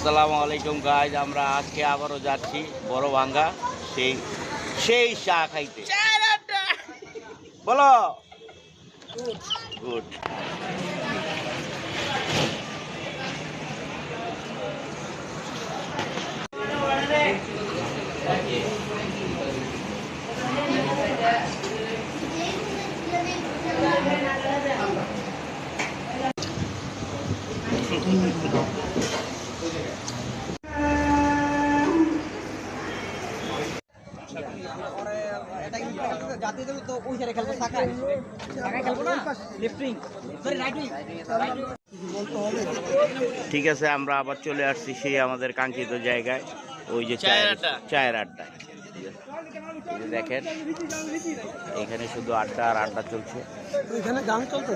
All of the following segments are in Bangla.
আসসালামু আলাইকুম গাইজ, আমরা আজকে আবারও যাচ্ছি বড় ভাঙ্গা সেই সেই চা খাইতে। বলো গুড। ঠিক আছে, আমরা আবার চলে আসছি সেই আমাদের কাঙ্ক্ষিত জায়গায়, ওই যে চায়ের আড্ডা। দেখেন এখানে শুধু আড্ডা আর আড্ডা চলছে। এখানে গান চলছে।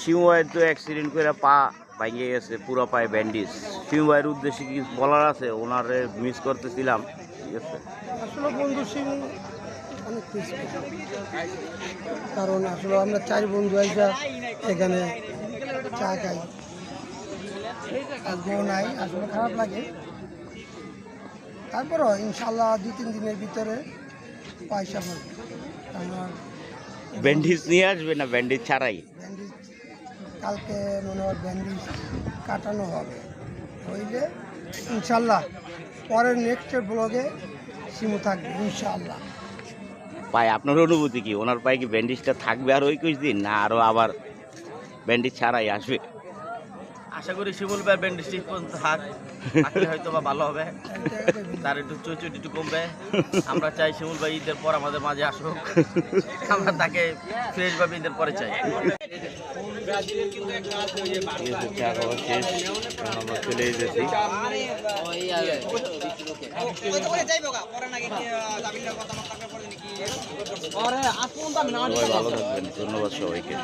শিমু ভাইয়ের তো অ্যাক্সিডেন্ট করে পা ভেঙে গেছে, পুরো পায়ে ব্যান্ডেজ। শিমু ভাইয়ের উদ্দেশ্যে কি বলার আছে? ওনারে মিস করতেছিলাম। ঠিক আছে, আসলে বন্ধু সিং অনেক কারণ আসলে আমরা 4 বন্ধু আইসা এখানে চা খাই, আজকেও নাই, আসলে খারাপ লাগে। তারপরও ইনশাল্লাহ 2-3 দিনের ভিতরে পয়সা পাবো। আমার ব্যান্ডেজ নিয়ে আসবে না ব্যান্ডেজ ছাড়াই? ব্যান্ডেজ কালকে মনে হয় ব্যান্ডেজ কাটানো হবে, হইলে ইনশাল্লাহ পরের নেক্সটের ব্লগে সিমু থাকবে ইনশাল্লাহ। পায়ে আপনার অনুভূতি কি? ওনার পায়ে কি ব্যান্ডেজটা থাকবে আর ওই 21 দিন, না আরো আবার ব্যান্ডেজ ছাড়াই আসবে? আশা করি শিমুল ভাই ব্যান্ডেজ ঠিক পর্যন্ত থাকলে হয়তো বা ভালো হবে, তার একটু চৈচট একটু কমবে। আমরা চাই শিমুল ভাই ঈদের পর আমাদের মাঝে আসুক, আমরা তাকে ফ্রেশ ভাবে ঈদের পরে চাই। আমরা চলে এসেছি। ভালো থাকবেন, ধন্যবাদ সবাইকে।